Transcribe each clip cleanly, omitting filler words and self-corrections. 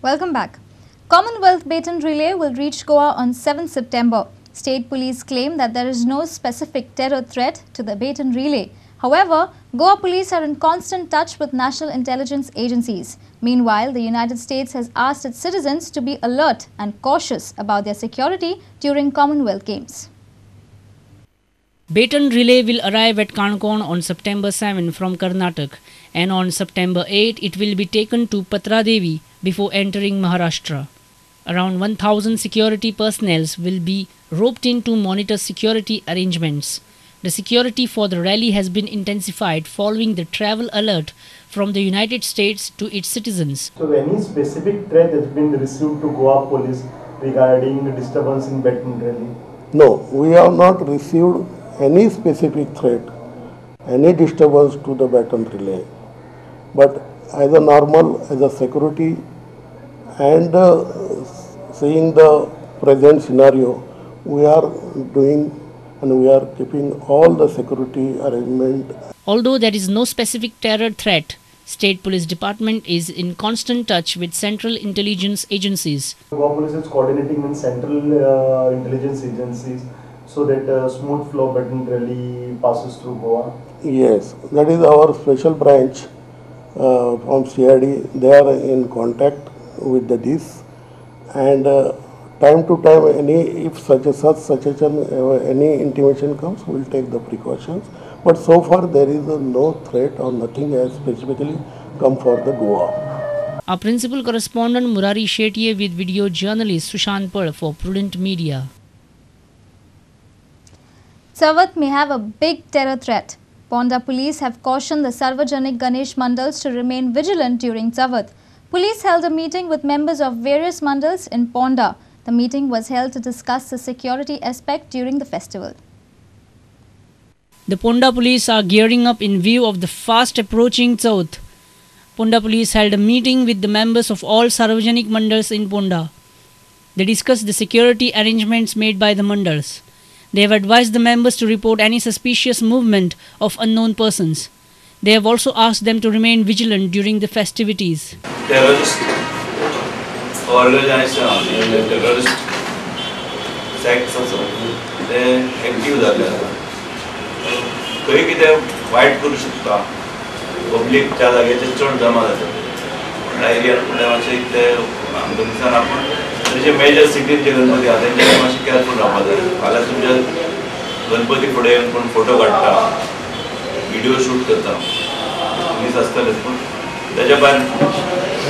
Welcome back. Commonwealth Baton Relay will reach Goa on 7 September. State police claim that there is no specific terror threat to the Baton Relay. However, Goa police are in constant touch with national intelligence agencies. Meanwhile, the United States has asked its citizens to be alert and cautious about their security during Commonwealth Games. Baton Relay will arrive at Kankon on September 7 from Karnataka, and on September 8 it will be taken to Patradevi before entering Maharashtra. Around 1,000 security personnel will be roped in to monitor security arrangements. The security for the rally has been intensified following the travel alert from the United States to its citizens. So any specific threat has been received to Goa police regarding the disturbance in Baton Relay? No, we have not received any specific threat, any disturbance to the Baton Relay. But as a normal, as a security and seeing the present scenario, we are doing and we are keeping all the security arrangement. Although there is no specific terror threat, State Police Department is in constant touch with central intelligence agencies. Goa police is coordinating with central intelligence agencies so that smooth flow Baton Relay passes through Goa. Yes, that is our special branch from CID. They are in contact with this, and time to time, if any intimation comes, we will take the precautions. But so far there is no threat or nothing has specifically come for the Goa. Our principal correspondent Murari Shetye with video journalist Sushant Pal for Prudent Media. Chavath may have a big terror threat. Ponda police have cautioned the Sarvajanik Ganesh Mandals to remain vigilant during Chavath. Police held a meeting with members of various mandals in Ponda. The meeting was held to discuss the security aspect during the festival. The Ponda police are gearing up in view of the fast approaching Chavath. Ponda police held a meeting with the members of all Sarvajanik Mandals in Ponda. They discussed the security arrangements made by the mandals. They have advised the members to report any suspicious movement of unknown persons. They have also asked them to remain vigilant during the festivities. Terrorist organization, terrorist sects also, they active जाले. कोई कितें white करू शकता. Public त्या जागेचेर चड जमा जाता. Diarrhoea कुठे मातशें इतलें आमकां दिसना आपण जे मेजर सिटीज जे गणपती आहा तेंचे मातशें केअरफूल रावपाक जाय. फाल्यां तुमच्या गणपती फुडें येवन कोण फोटो काडटा, व्हिडिओ शूट करता, पुलीस आसतलेच. पूण तेच्या भायर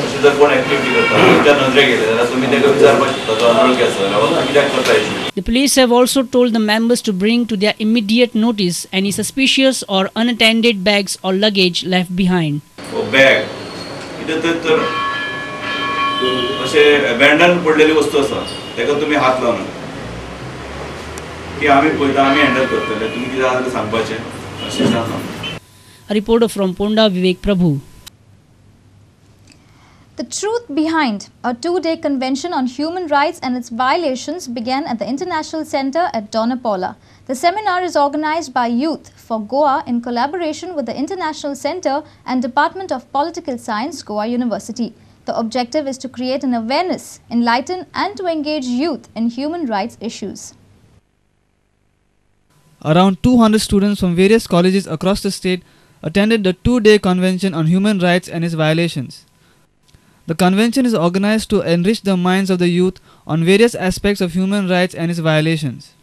अशें जर कोण एक्टिविटी करता तुमच्या नजरेक येयले जाल्यार तुमी तेका विचारपाक शकता तो अनवळखी आसा जाल्यार हो कित्याक करता issue. The police have also told the members to bring to their immediate notice any suspicious or unattended bags or luggage left behind. Bag कितें तर अशें अबॅन्डन पडलेली वस्तू आसा तेका तुमी हात लावना की आमी पळयता आमी हँडल करतले तुमी कितें आसा तें सांगपाचें अशें सांगता. A reporter from Ponda, Vivek Prabhu. The truth behind a two-day convention on human rights and its violations began at the International Center at Donapaula. The seminar is organized by Youth for Goa in collaboration with the International Center and Department of Political Science, Goa University. The objective is to create an awareness, enlighten and to engage youth in human rights issues. Around 200 students from various colleges across the state attended the two-day convention on human rights and its violations. The convention is organized to enrich the minds of the youth on various aspects of human rights and its violations.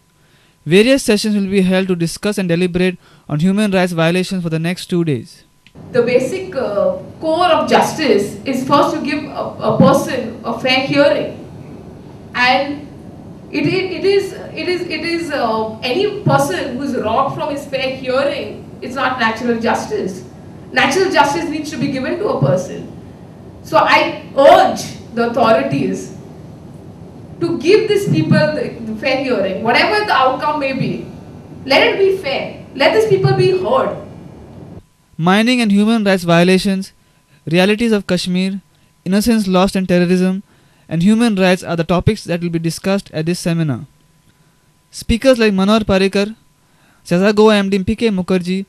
Various sessions will be held to discuss and deliberate on human rights violations for the next 2 days. The basic core of justice is first to give a person a fair hearing, and it is any person who is robbed from his fair hearing. It's not natural justice. Natural justice needs to be given to a person. So I urge the authorities to give these people the fair hearing, whatever the outcome may be. Let it be fair. Let these people be heard. Mining and human rights violations, realities of Kashmir, innocence lost and terrorism, and human rights are the topics that will be discussed at this seminar. Speakers like Manohar Parrikar, Goa MD P.K. Mukherjee,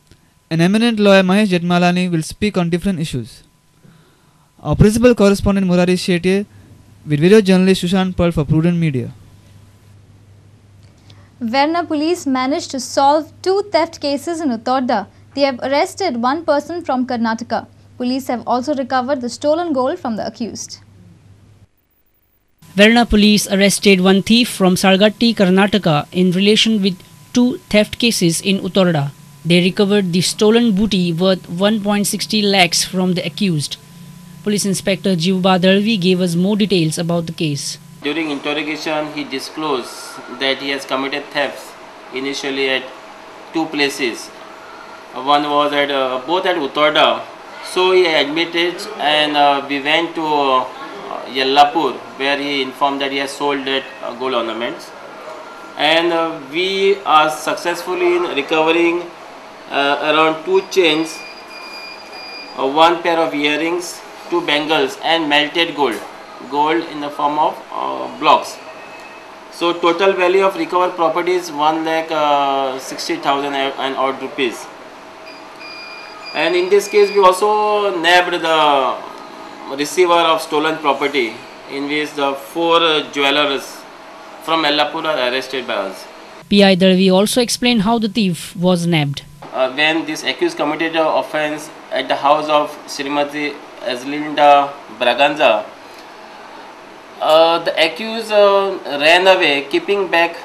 and eminent lawyer Mahesh Jetmalani will speak on different issues. Our principal correspondent Murari Shetye with video journalist Sushant Pearl for Prudent Media. Verna police managed to solve 2 theft cases in Uttarda. They have arrested 1 person from Karnataka. Police have also recovered the stolen gold from the accused. Verna police arrested 1 thief from Sargatti, Karnataka in relation with 2 theft cases in Uttarda. They recovered the stolen booty worth 1.60 lakhs from the accused. Police Inspector Jivba Dalvi gave us more details about the case. During interrogation, he disclosed that he has committed thefts initially at 2 places. One was at both at Uttarda. So he admitted, and we went to Yellapur, where he informed that he has sold that gold ornaments. And we are successfully in recovering around 2 chains, 1 pair of earrings, 2 bangles, and melted gold in the form of blocks. So total value of recovered property is 1,60,000 and odd rupees. And in this case, we also nabbed the receiver of stolen property, in which the 4 jewelers from Yellapur are arrested by us. PI Dalvi also explained how the thief was nabbed. When this accused committed the offence at the house of Srimati Eslinda Braganza, the accused ran away, keeping back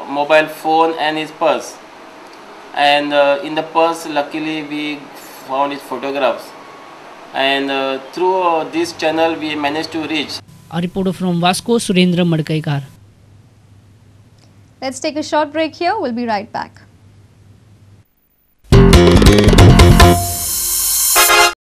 mobile phone and his purse. And in the purse, luckily, we found his photographs. And through this channel, we managed to reach. A reporter from Vasco, Surendra Madkaikar. Let's take a short break here. We'll be right back.